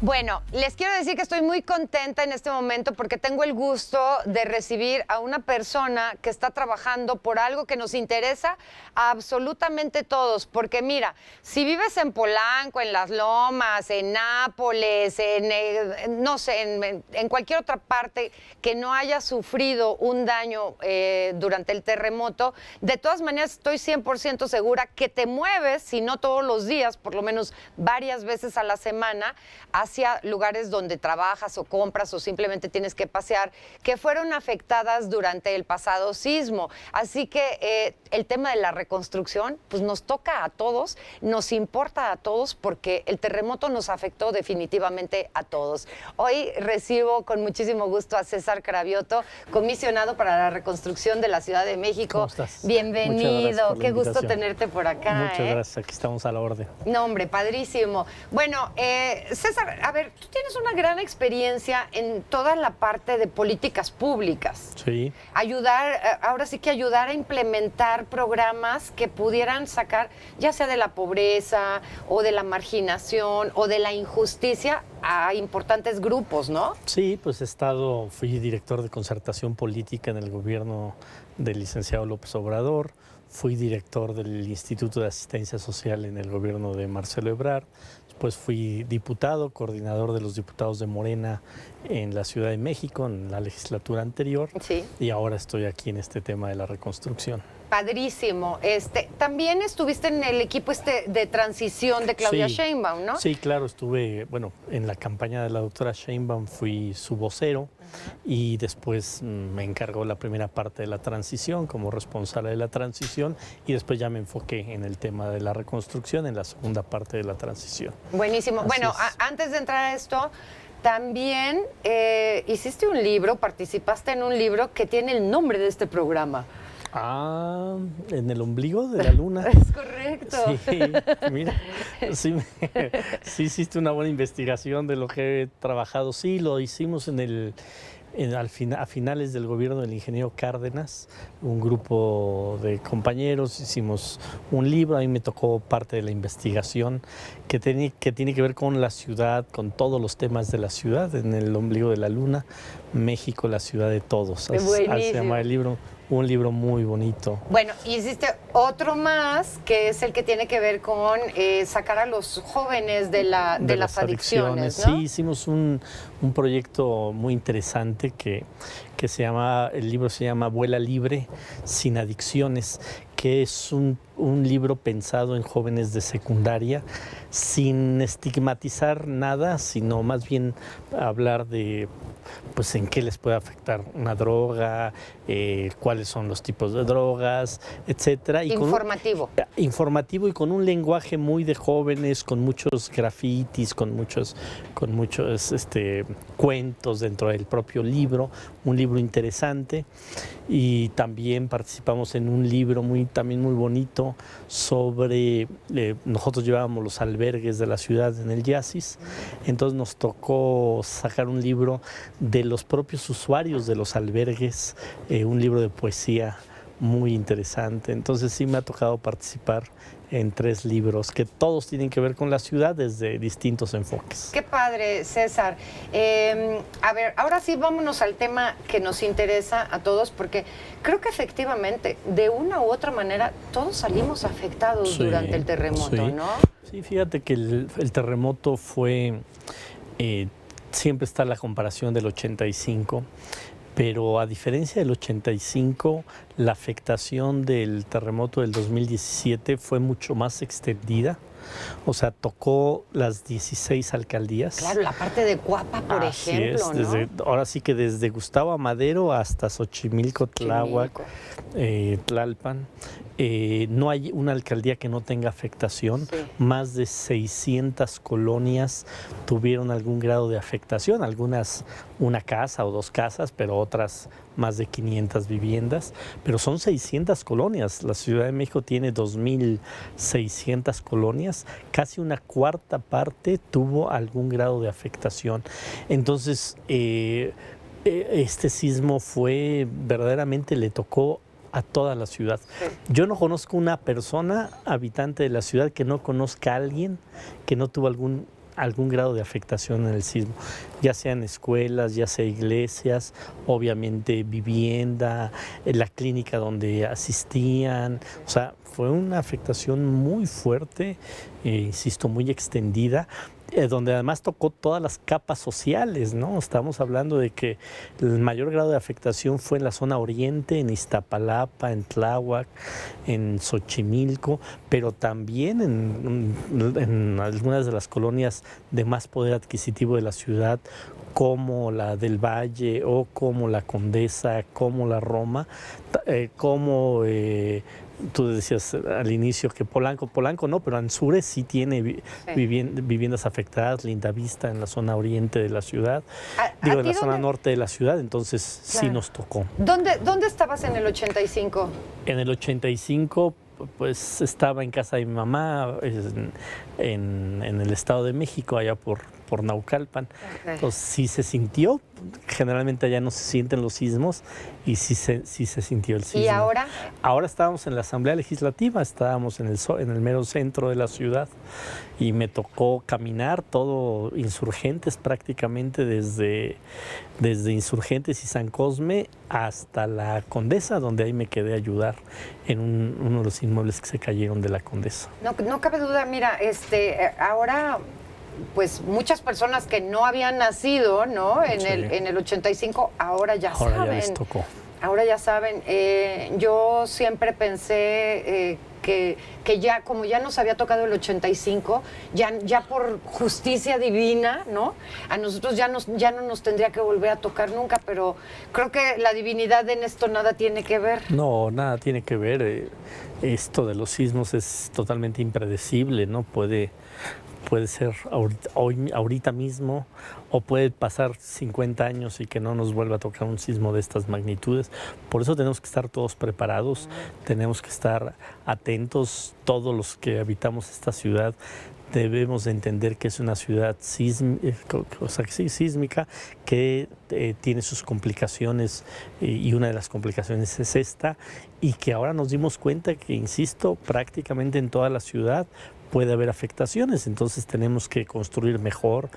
Bueno, les quiero decir que estoy muy contenta en este momento porque tengo el gusto de recibir a una persona que está trabajando por algo que nos interesa a absolutamente todos. Porque mira, si vives en Polanco, en Las Lomas, en Nápoles, no sé, en cualquier otra parte que no haya sufrido un daño durante el terremoto, de todas maneras estoy 100% segura que te mueves, si no todos los días, por lo menos varias veces a la semana, hacia lugares donde trabajas o compras o simplemente tienes que pasear, que fueron afectadas durante el pasado sismo. Así que el tema de la reconstrucción, pues nos toca a todos, nos importa a todos porque el terremoto nos afectó definitivamente a todos. Hoy recibo con muchísimo gusto a César Cravioto, comisionado para la reconstrucción de la Ciudad de México. ¿Cómo estás? Bienvenido, qué gusto tenerte por acá. Muchas gracias, aquí estamos a la orden. No, hombre, padrísimo. Bueno, César, a ver, tú tienes una gran experiencia en toda la parte de políticas públicas. Sí. Ahora sí que ayudar a implementar programas que pudieran sacar, ya sea de la pobreza o de la marginación o de la injusticia, a importantes grupos, ¿no? Sí, pues fui director de concertación política en el gobierno del licenciado López Obrador, fui director del Instituto de Asistencia Social en el gobierno de Marcelo Ebrard, después fui diputado, coordinador de los diputados de Morena en la Ciudad de México en la legislatura anterior. Sí. Y ahora estoy aquí en este tema de la reconstrucción. Padrísimo. También estuviste en el equipo de transición de Claudia Sheinbaum, ¿no? Sí, claro, estuve, en la campaña de la doctora Sheinbaum fui su vocero y después me encargó la primera parte de la transición como responsable de la transición y después ya me enfoqué en el tema de la reconstrucción en la segunda parte de la transición. Buenísimo. Bueno, antes de entrar a esto, también hiciste un libro, participaste en un libro que tiene el nombre de este programa. Ah, en el ombligo de la luna. Es correcto. Sí, mira, sí hiciste una buena investigación de lo que he trabajado. Sí, lo hicimos a finales del gobierno del ingeniero Cárdenas, un grupo de compañeros, hicimos un libro, a mí me tocó parte de la investigación que tiene que ver con la ciudad, con todos los temas de la ciudad, en el ombligo de la luna, México, la ciudad de todos. Así se llama el libro. Un libro muy bonito. Bueno, y hiciste otro más, que es el que tiene que ver con sacar a los jóvenes de las adicciones, ¿no? Sí, hicimos un proyecto muy interesante que el libro se llama Vuela Libre, sin adicciones, que es un libro pensado en jóvenes de secundaria, sin estigmatizar nada, sino más bien hablar de pues en qué les puede afectar una droga, cuáles son los tipos de drogas, etcétera. Informativo. Informativo y con un lenguaje muy de jóvenes, con muchos grafitis, con muchos cuentos dentro del propio libro, un libro interesante. Y también participamos en un libro también muy bonito sobre, nosotros llevábamos los albergues de la ciudad en el Yasis, entonces nos tocó sacar un libro de los propios usuarios de los albergues, un libro de poesía muy interesante. Entonces sí me ha tocado participar en 3 libros que todos tienen que ver con la ciudad desde distintos enfoques. Qué padre, César. A ver, ahora sí vámonos al tema que nos interesa a todos, porque creo que efectivamente, de una u otra manera, todos salimos afectados durante el terremoto, ¿no? Sí, fíjate que el terremoto fue, siempre está la comparación del 85, pero a diferencia del 85, la afectación del terremoto del 2017 fue mucho más extendida. O sea, tocó las 16 alcaldías. Claro, la parte de Cuapa, por ejemplo, ¿no? Ahora sí que desde Gustavo Amadero hasta Xochimilco, Tláhuac, Tlalpan. No hay una alcaldía que no tenga afectación. Sí. Más de 600 colonias tuvieron algún grado de afectación. Algunas una casa o 2 casas, pero otras más de 500 viviendas. Pero son 600 colonias. La Ciudad de México tiene 2.600 colonias. Casi una cuarta parte tuvo algún grado de afectación. Entonces, este sismo verdaderamente le tocó a toda la ciudad. Sí. Yo no conozco una persona habitante de la ciudad que no conozca a alguien que no tuvo algún algún grado de afectación en el sismo, ya sean escuelas, ya sea iglesias, obviamente vivienda, la clínica donde asistían, o sea, fue una afectación muy fuerte, insisto, muy extendida, donde además tocó todas las capas sociales, ¿no? Estamos hablando de que el mayor grado de afectación fue en la zona oriente, en Iztapalapa, en Tláhuac, en Xochimilco, pero también en algunas de las colonias de más poder adquisitivo de la ciudad, como la del Valle o como la Condesa, como la Roma, como... tú decías al inicio que Polanco no, pero Anzures sí tiene viviendas afectadas, Lindavista en la zona oriente de la ciudad, en la zona norte de la ciudad, entonces sí nos tocó. ¿Dónde estabas en el 85? En el 85 pues estaba en casa de mi mamá, en el Estado de México, allá por Naucalpan. Okay. Entonces sí se sintió, generalmente allá no se sienten los sismos y sí se sintió el sismo. ¿Y ahora? Ahora estábamos en la Asamblea Legislativa, estábamos en el mero centro de la ciudad y me tocó caminar todo Insurgentes prácticamente desde Insurgentes y San Cosme hasta la Condesa, donde ahí me quedé a ayudar en uno de los inmuebles que se cayeron de la Condesa. No cabe duda, mira, ahora pues muchas personas que no habían nacido, ¿no? En el 85, ahora ya saben. Ahora ya les tocó. Ahora ya saben. Yo siempre pensé que ya, como ya nos había tocado el 85, ya por justicia divina, ¿no? A nosotros ya no nos tendría que volver a tocar nunca, pero creo que la divinidad en esto nada tiene que ver. No, nada tiene que ver. Esto de los sismos es totalmente impredecible, ¿no? Puede ser ahorita mismo o puede pasar 50 años y que no nos vuelva a tocar un sismo de estas magnitudes. Por eso tenemos que estar todos preparados, tenemos que estar atentos, todos los que habitamos esta ciudad. Debemos de entender que es una ciudad sísmica que tiene sus complicaciones y una de las complicaciones es esta, y que ahora nos dimos cuenta que, insisto, prácticamente en toda la ciudad puede haber afectaciones, entonces tenemos que construir mejor,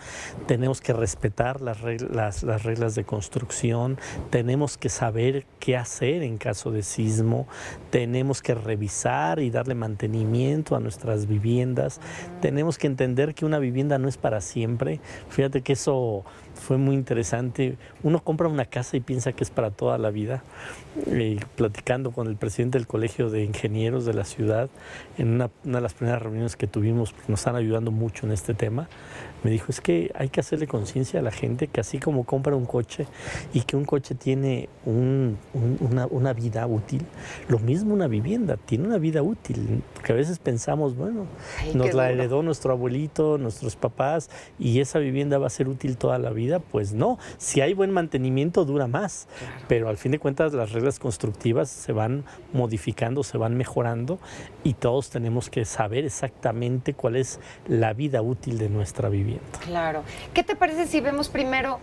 tenemos que respetar las reglas de construcción, tenemos que saber qué hacer en caso de sismo, tenemos que revisar y darle mantenimiento a nuestras viviendas, tenemos que entender que una vivienda no es para siempre. Fíjate que eso fue muy interesante. Uno compra una casa y piensa que es para toda la vida. Platicando con el presidente del Colegio de Ingenieros de la ciudad, en una de las primeras reuniones que tuvimos, porque nos están ayudando mucho en este tema, me dijo, es que hay que hacerle conciencia a la gente que así como compra un coche y que un coche tiene una vida útil, lo mismo una vivienda tiene una vida útil, porque a veces pensamos, bueno, nos la heredó nuestro abuelito, nuestros papás, y esa vivienda va a ser útil toda la vida. Pues no, si hay buen mantenimiento dura más, pero al fin de cuentas las reglas constructivas se van modificando, se van mejorando, y todos tenemos que saber exactamente cuál es la vida útil de nuestra vivienda. Claro. ¿Qué te parece si vemos primero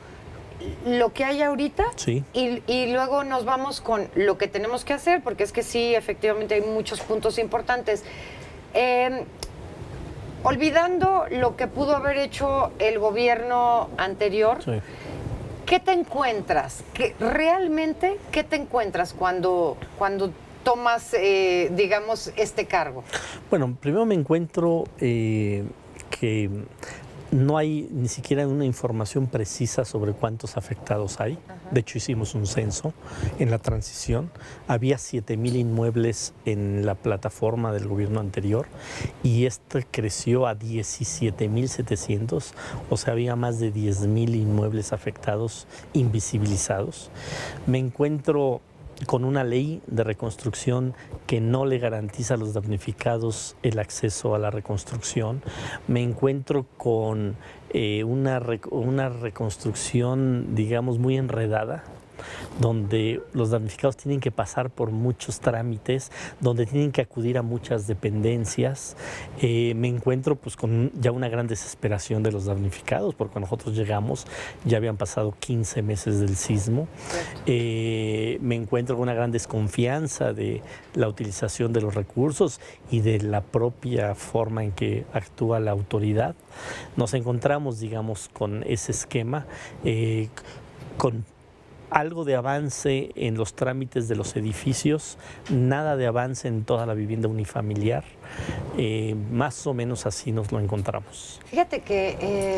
lo que hay ahorita? Sí. Y luego nos vamos con lo que tenemos que hacer, porque es que sí, efectivamente hay muchos puntos importantes. Olvidando lo que pudo haber hecho el gobierno anterior, sí, ¿qué te encuentras? ¿Realmente qué te encuentras cuando tomas, digamos, este cargo? Bueno, primero me encuentro que no hay ni siquiera una información precisa sobre cuántos afectados hay. Ajá. De hecho, hicimos un censo en la transición. Había 7,000 inmuebles en la plataforma del gobierno anterior y este creció a 17,700. O sea, había más de 10,000 inmuebles afectados, invisibilizados. Me encuentro con una ley de reconstrucción que no le garantiza a los damnificados el acceso a la reconstrucción. Me encuentro con una reconstrucción, digamos, muy enredada, donde los damnificados tienen que pasar por muchos trámites, donde tienen que acudir a muchas dependencias. Me encuentro pues con ya una gran desesperación de los damnificados, porque cuando nosotros llegamos ya habían pasado 15 meses del sismo. Me encuentro con una gran desconfianza de la utilización de los recursos y de la propia forma en que actúa la autoridad. Nos encontramos, digamos, con ese esquema, con algo de avance en los trámites de los edificios, nada de avance en toda la vivienda unifamiliar. Más o menos así nos lo encontramos. Fíjate que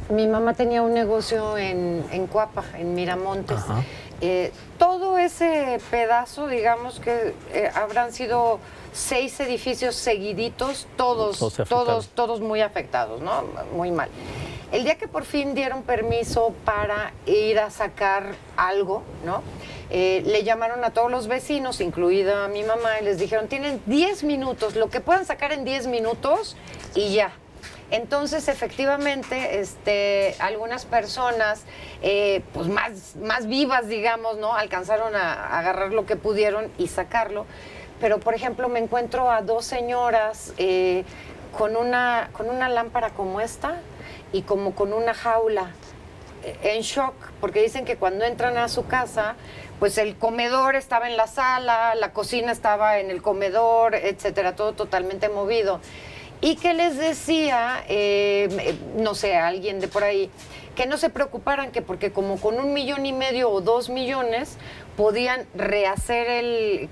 mi mamá tenía un negocio en Cuapa, en Miramontes. Todo ese pedazo, digamos que habrán sido 6 edificios seguiditos, todos muy afectados, ¿no? Muy mal. El día que por fin dieron permiso para ir a sacar algo, ¿no? Le llamaron a todos los vecinos, incluida a mi mamá, y les dijeron, tienen 10 minutos, lo que puedan sacar en 10 minutos y ya. Entonces, efectivamente, algunas personas, pues más vivas, digamos, ¿no? Alcanzaron a agarrar lo que pudieron y sacarlo. Pero, por ejemplo, me encuentro a 2 señoras con una lámpara como esta y como con una jaula, en shock, porque dicen que cuando entran a su casa, pues el comedor estaba en la sala, la cocina estaba en el comedor, etcétera, todo totalmente movido. Y que les decía, no sé, a alguien de por ahí, que no se preocuparan, que porque como con 1,5 millones o 2 millones podían rehacer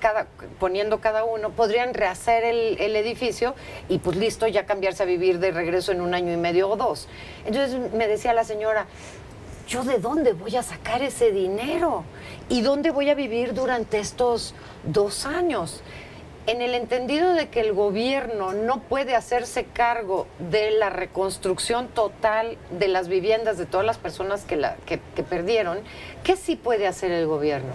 poniendo cada uno, podrían rehacer el edificio y pues listo, ya cambiarse a vivir de regreso en 1 año y medio o 2. Entonces me decía la señora, ¿yo de dónde voy a sacar ese dinero? ¿Y dónde voy a vivir durante estos 2 años? En el entendido de que el gobierno no puede hacerse cargo de la reconstrucción total de las viviendas de todas las personas que perdieron, ¿qué sí puede hacer el gobierno?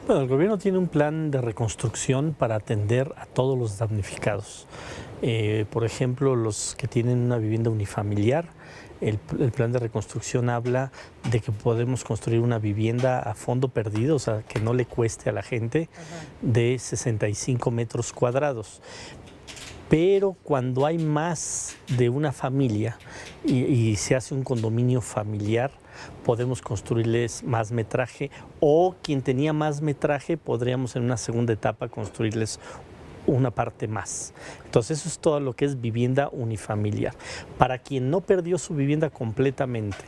Bueno, el gobierno tiene un plan de reconstrucción para atender a todos los damnificados. Por ejemplo, los que tienen una vivienda unifamiliar, el plan de reconstrucción habla de que podemos construir una vivienda a fondo perdido, o sea, que no le cueste a la gente, de 65 metros cuadrados. Pero cuando hay más de una familia y se hace un condominio familiar, podemos construirles más metraje, o quien tenía más metraje podríamos en una segunda etapa construirles una parte más. Entonces eso es todo lo que es vivienda unifamiliar. Para quien no perdió su vivienda completamente,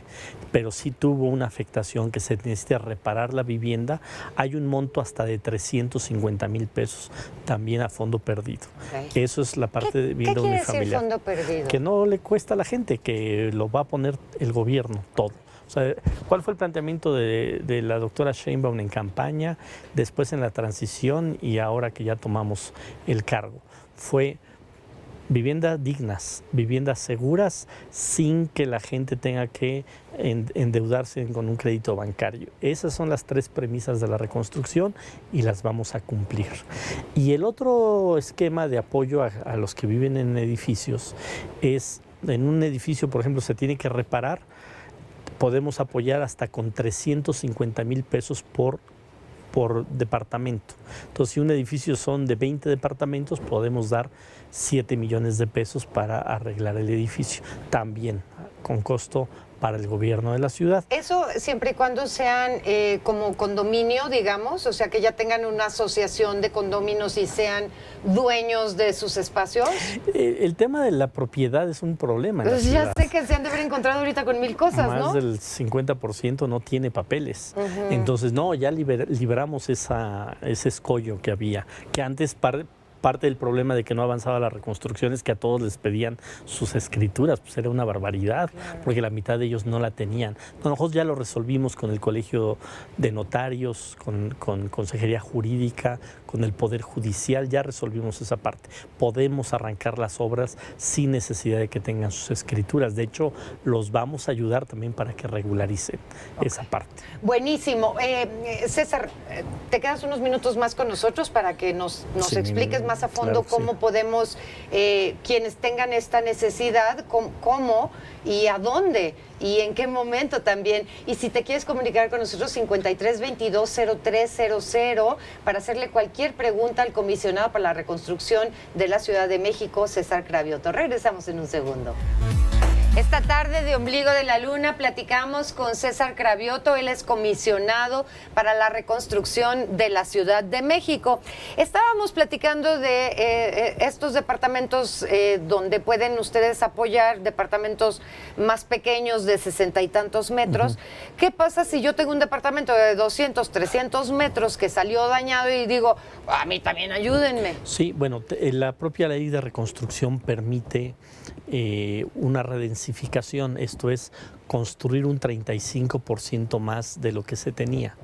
pero sí tuvo una afectación que se necesita reparar la vivienda, hay un monto hasta de 350,000 pesos también a fondo perdido. Okay. Eso es la parte de vivienda unifamiliar. ¿Qué quiere decir fondo perdido? Que no le cuesta a la gente, que lo va a poner el gobierno todo. O sea, ¿cuál fue el planteamiento de la doctora Sheinbaum en campaña, después en la transición y ahora que ya tomamos el cargo? Fue viviendas dignas, viviendas seguras, sin que la gente tenga que endeudarse con un crédito bancario. Esas son las 3 premisas de la reconstrucción y las vamos a cumplir. Y el otro esquema de apoyo a los que viven en edificios es, en un edificio, por ejemplo, se tiene que reparar, podemos apoyar hasta con 350,000 pesos por departamento. Entonces, si un edificio son de 20 departamentos, podemos dar 7 millones de pesos para arreglar el edificio, también con costo para el gobierno de la ciudad. Eso siempre y cuando sean como condominio, digamos, o sea, que ya tengan una asociación de condominios y sean dueños de sus espacios. El tema de la propiedad es un problema en la Pues ciudad. Ya sé que se han de haber encontrado ahorita con 1000 cosas, Más ¿no? del 50% no tiene papeles. Entonces, no, ya liberamos ese escollo que había, que antes parte del problema de que no avanzaba la reconstrucción es que a todos les pedían sus escrituras, pues era una barbaridad, porque la mitad de ellos no la tenían. Nosotros ya lo resolvimos con el Colegio de Notarios, con Consejería Jurídica, con el Poder Judicial, ya resolvimos esa parte. Podemos arrancar las obras sin necesidad de que tengan sus escrituras. De hecho, los vamos a ayudar también para que regularicen esa parte. Buenísimo. César, te quedas unos minutos más con nosotros para que nos expliques más a fondo cómo podemos, quienes tengan esta necesidad, cómo y a dónde y en qué momento también. Y si te quieres comunicar con nosotros, 5322-0300, para hacerle cualquier pregunta al comisionado para la reconstrucción de la Ciudad de México, César Cravioto. Regresamos en un segundo. Esta tarde de Ombligo de la Luna platicamos con César Cravioto, él es comisionado para la reconstrucción de la Ciudad de México. Estábamos platicando de estos departamentos donde pueden ustedes apoyar, departamentos más pequeños de 60 y tantos metros. ¿Qué pasa si yo tengo un departamento de 200, 300 metros que salió dañado y digo, a mí también ayúdenme? Sí, bueno, la propia ley de reconstrucción permite una redensificación, esto es, construir un 35% más de lo que se tenía.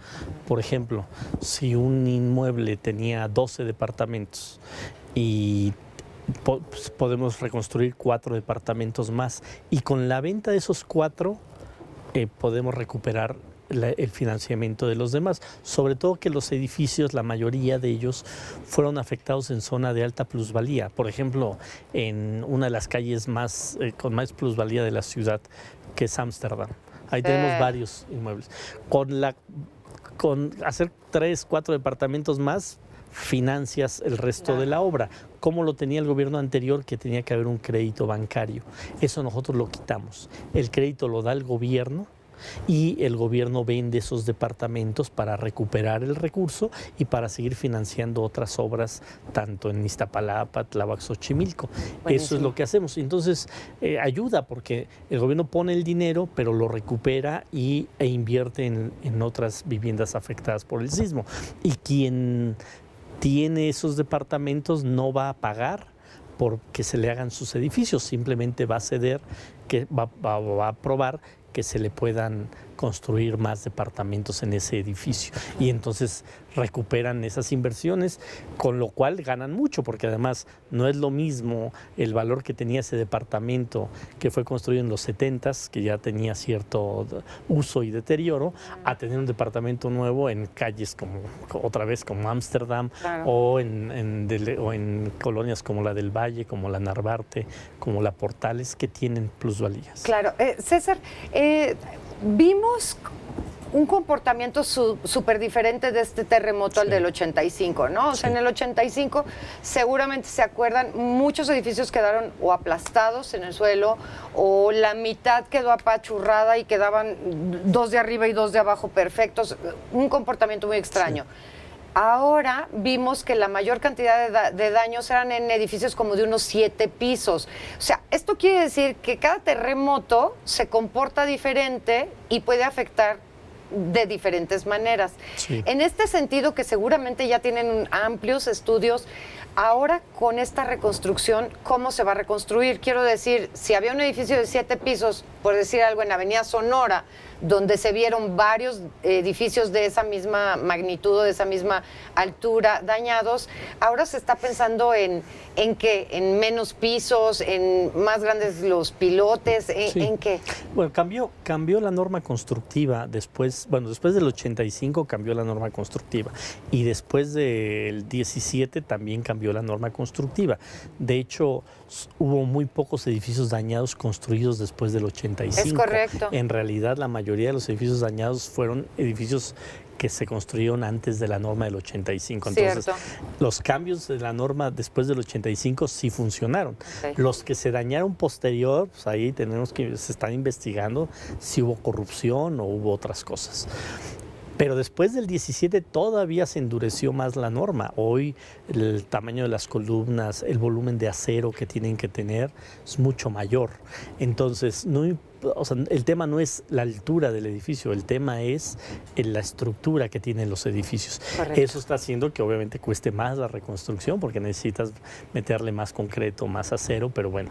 Por ejemplo, si un inmueble tenía 12 departamentos y podemos reconstruir 4 departamentos más, y con la venta de esos 4 podemos recuperar el financiamiento de los demás, sobre todo que los edificios, la mayoría de ellos fueron afectados en zona de alta plusvalía. Por ejemplo, en una de las calles con más plusvalía de la ciudad, que es Ámsterdam. Ahí tenemos varios inmuebles. Con hacer 3, 4 departamentos más, financias el resto de la obra, como lo tenía el gobierno anterior, que tenía que haber un crédito bancario. Eso nosotros lo quitamos. El crédito lo da el gobierno, y el gobierno vende esos departamentos para recuperar el recurso y para seguir financiando otras obras, tanto en Iztapalapa, Tláhuac, Xochimilco. Eso es lo que hacemos. Entonces, ayuda, porque el gobierno pone el dinero, pero lo recupera e invierte en otras viviendas afectadas por el sismo. Y quien tiene esos departamentos no va a pagar porque se le hagan sus edificios, simplemente va a ceder, que va a aprobar que se le puedan construir más departamentos en ese edificio, y entonces recuperan esas inversiones, con lo cual ganan mucho, porque además no es lo mismo el valor que tenía ese departamento que fue construido en los 70s, que ya tenía cierto uso y deterioro, a tener un departamento nuevo en calles como Ámsterdam, o en colonias como la del Valle, como la Narvarte, como la Portales, que tienen plusvalías. Claro. César, vimos un comportamiento súper diferente de este terremoto al del 85, ¿no? O sea, en el 85, seguramente se acuerdan, muchos edificios quedaron o aplastados en el suelo, o la mitad quedó apachurrada y quedaban 2 de arriba y 2 de abajo perfectos. Un comportamiento muy extraño. Ahora vimos que la mayor cantidad de daños eran en edificios como de unos 7 pisos. O sea, esto quiere decir que cada terremoto se comporta diferente y puede afectar de diferentes maneras. Sí. En este sentido, que seguramente ya tienen amplios estudios, ahora con esta reconstrucción, ¿cómo se va a reconstruir? Quiero decir, si había un edificio de 7 pisos, por decir algo, en Avenida Sonora, donde se vieron varios edificios de esa misma magnitud o de esa misma altura dañados, ahora se está pensando en qué, en menos pisos, en más grandes los pilotes, ¿en qué? Bueno, cambió la norma constructiva después del 85 cambió la norma constructiva, y después del 17 también cambió la norma constructiva. De hecho, hubo muy pocos edificios dañados construidos después del 85. Es correcto. En realidad, la mayoría de los edificios dañados fueron edificios que se construyeron antes de la norma del 85. Entonces, los cambios de la norma después del 85 sí funcionaron. Los que se dañaron posterior, pues ahí se están investigando si hubo corrupción o hubo otras cosas. Pero después del 17 todavía se endureció más la norma. Hoy el tamaño de las columnas, el volumen de acero que tienen que tener es mucho mayor. Entonces, el tema no es la altura del edificio, el tema es la estructura que tienen los edificios. Correcto. Eso está haciendo que obviamente cueste más la reconstrucción, porque necesitas meterle más concreto, más acero, pero bueno,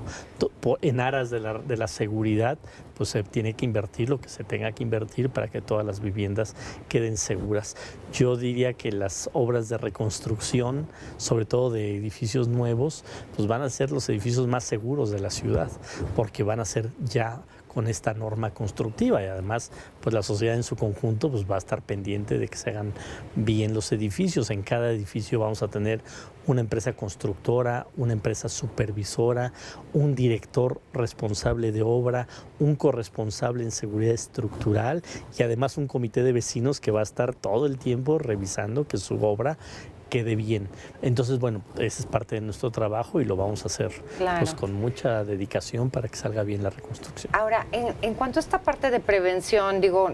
en aras de la seguridad, pues se tiene que invertir lo que se tenga que invertir para que todas las viviendas queden seguras. Yo diría que las obras de reconstrucción, sobre todo de edificios nuevos, pues van a ser los edificios más seguros de la ciudad, porque van a ser ya con esta norma constructiva, y además pues la sociedad en su conjunto pues va a estar pendiente de que se hagan bien los edificios. En cada edificio vamos a tener una empresa constructora, una empresa supervisora, un director responsable de obra, un corresponsable en seguridad estructural y además un comité de vecinos que va a estar todo el tiempo revisando que su obra quede bien. Entonces, bueno, ese es parte de nuestro trabajo y lo vamos a hacer pues, con mucha dedicación para que salga bien la reconstrucción. Ahora, en cuanto a esta parte de prevención, digo,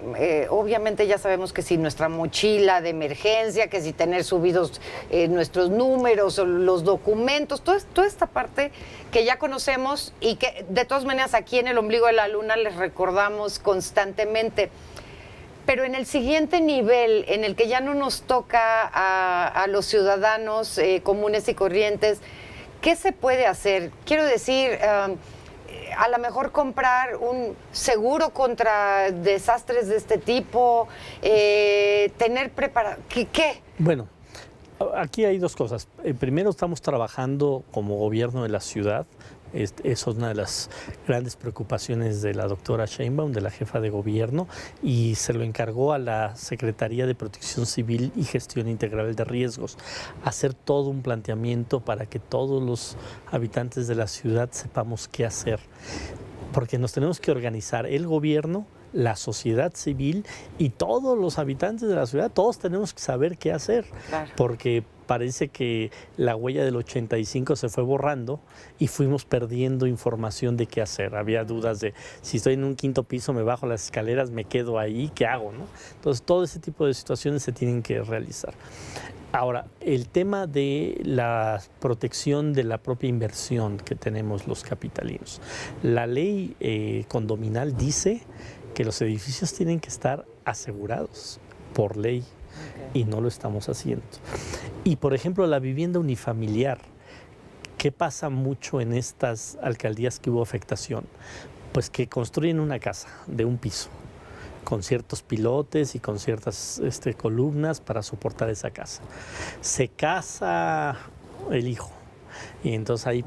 obviamente ya sabemos que si nuestra mochila de emergencia, que si tener subidos nuestros números o los documentos, toda esta parte que ya conocemos y que de todas maneras aquí en el Ombligo de la Luna les recordamos constantemente. Pero en el siguiente nivel, en el que ya no nos toca a los ciudadanos comunes y corrientes, ¿qué se puede hacer? Quiero decir, a lo mejor comprar un seguro contra desastres de este tipo, tener preparado... ¿Qué? Bueno, aquí hay dos cosas. Primero, estamos trabajando como gobierno de la ciudad. Es una de las grandes preocupaciones de la doctora Sheinbaum, de la jefa de gobierno, y se lo encargó a la Secretaría de Protección Civil y Gestión Integral de Riesgos, hacer todo un planteamiento para que todos los habitantes de la ciudad sepamos qué hacer, porque nos tenemos que organizar el gobierno, la sociedad civil y todos los habitantes de la ciudad, todos tenemos que saber qué hacer, porque parece que la huella del 85 se fue borrando y fuimos perdiendo información de qué hacer. Había dudas de si estoy en un quinto piso, me bajo las escaleras, me quedo ahí, ¿qué hago, no? Entonces, todo ese tipo de situaciones se tienen que realizar. Ahora, el tema de la protección de la propia inversión que tenemos los capitalinos. La ley condominal dice que los edificios tienen que estar asegurados por ley. Y no lo estamos haciendo. Y, por ejemplo, la vivienda unifamiliar, ¿qué pasa mucho en estas alcaldías que hubo afectación? Pues que construyen una casa de un piso, con ciertos pilotes y con ciertas columnas para soportar esa casa. Se casa el hijo y entonces ahí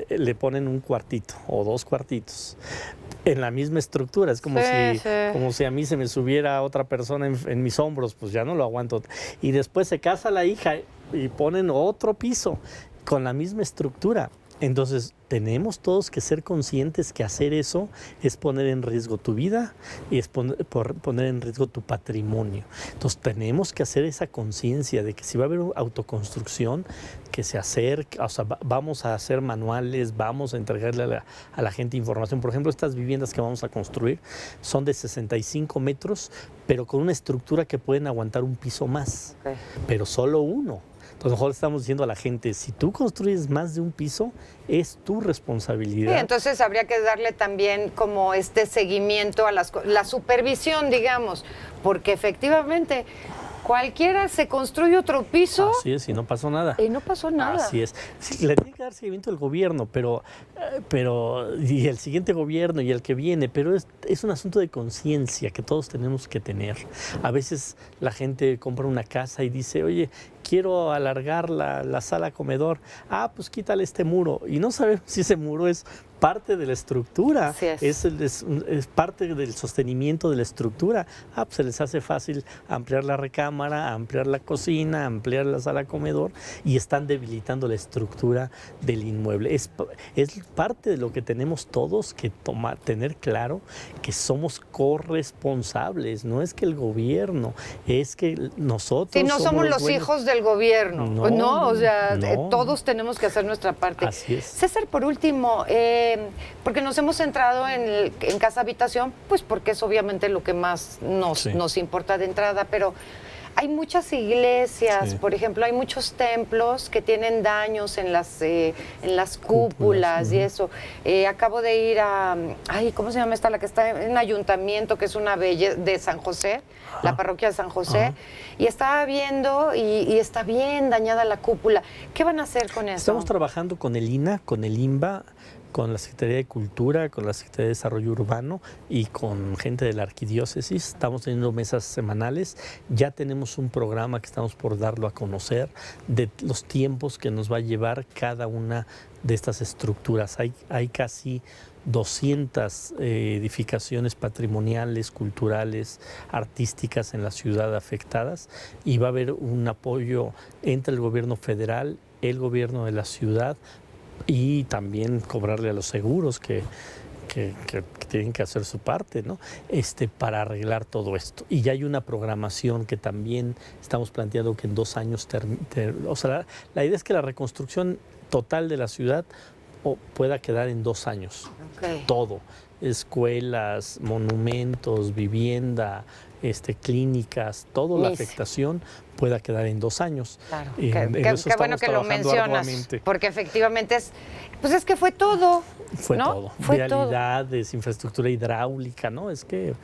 le ponen un cuartito o dos cuartitos en la misma estructura. Es como, como si a mí se me subiera otra persona en mis hombros, pues ya no lo aguanto. Y después se casa la hija y ponen otro piso con la misma estructura. Entonces, tenemos todos que ser conscientes que hacer eso es poner en riesgo tu vida y es poner en riesgo tu patrimonio. Entonces, tenemos que hacer esa conciencia de que si va a haber autoconstrucción, que se acerque, o sea, vamos a hacer manuales, vamos a entregarle a la gente información. Por ejemplo, estas viviendas que vamos a construir son de 65 metros, pero con una estructura que pueden aguantar un piso más, pero solo uno. Entonces, mejor estamos diciendo a la gente, si tú construyes más de un piso, es tu responsabilidad. Sí, entonces habría que darle también como seguimiento a la supervisión, digamos, porque efectivamente cualquiera se construye otro piso. Así es, y no pasó nada. Y no pasó nada. Así es. Sí, le tiene que dar seguimiento el gobierno, pero y el siguiente gobierno y el que viene, pero es un asunto de conciencia que todos tenemos que tener. A veces la gente compra una casa y dice, oye, quiero alargar la sala comedor. Ah, pues quítale este muro. Y no sabemos si ese muro es parte de la estructura, es parte del sostenimiento de la estructura. Ah, pues se les hace fácil ampliar la recámara, ampliar la cocina, ampliar la sala comedor y están debilitando la estructura del inmueble. Es parte de lo que tenemos todos que tener claro, que somos corresponsables. No es que el gobierno, es que nosotros sí, no somos los hijos del gobierno. No, o sea, todos tenemos que hacer nuestra parte. Así es. César, por último, porque nos hemos centrado en casa habitación, pues porque es obviamente lo que más nos importa de entrada, pero hay muchas iglesias, por ejemplo, hay muchos templos que tienen daños en las cúpulas y eso. Acabo de ir a, ¿cómo se llama esta? La que está en el ayuntamiento, que es una belleza, de San José, la parroquia de San José, y estaba viendo y está bien dañada la cúpula. ¿Qué van a hacer con eso? Estamos trabajando con el INA, con el INBA, con la Secretaría de Cultura, con la Secretaría de Desarrollo Urbano y con gente de la Arquidiócesis. Estamos teniendo mesas semanales. Ya tenemos un programa que estamos por darlo a conocer de los tiempos que nos va a llevar cada una de estas estructuras. Hay casi 200 edificaciones patrimoniales, culturales, artísticas en la ciudad afectadas, y va a haber un apoyo entre el gobierno federal, el gobierno de la ciudad, y también cobrarle a los seguros que tienen que hacer su parte, ¿no? Para arreglar todo esto. Y ya hay una programación que también estamos planteando que en 2 años, o sea, la idea es que la reconstrucción total de la ciudad pueda quedar en 2 años. Okay. Todo. Escuelas, monumentos, vivienda, clínicas, toda la afectación pueda quedar en 2 años. Claro, qué bueno que lo mencionas, arduamente. Porque efectivamente es que fue todo. Fue ¿no? todo. Fue Vialidades, infraestructura hidráulica, ¿no? Es que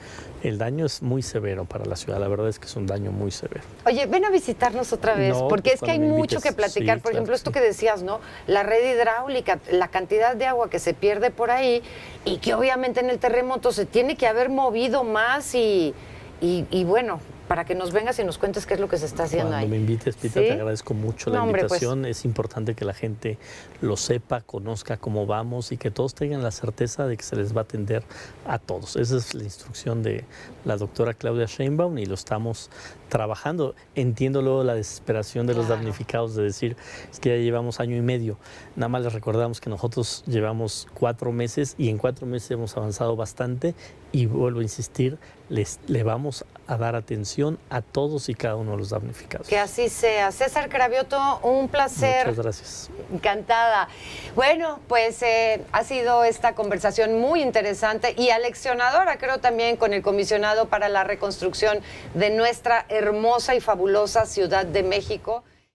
el daño es muy severo para la ciudad, la verdad es que es un daño muy severo. Oye, ven a visitarnos otra vez, No, porque pues es que hay mucho que platicar. Sí, por ejemplo, claro, esto que decías, ¿no? La red hidráulica, la cantidad de agua que se pierde por ahí y que obviamente en el terremoto se tiene que haber movido más y bueno, para que nos vengas y nos cuentes qué es lo que se está haciendo ahí. Cuando me invites, Pita, ¿Sí? te agradezco mucho la invitación. Es importante que la gente lo sepa, conozca cómo vamos y que todos tengan la certeza de que se les va a atender a todos. Esa es la instrucción de la doctora Claudia Sheinbaum y lo estamos trabajando. Entiendo luego la desesperación de los damnificados de decir, es que ya llevamos 1 año y medio. Nada más les recordamos que nosotros llevamos 4 meses y en 4 meses hemos avanzado bastante y vuelvo a insistir, le vamos a dar atención a todos y cada uno de los damnificados. Que así sea. César Cravioto, un placer. Muchas gracias. Encantada. Bueno, pues ha sido esta conversación muy interesante y aleccionadora, creo, también con el comisionado para la reconstrucción de nuestra hermosa y fabulosa Ciudad de México.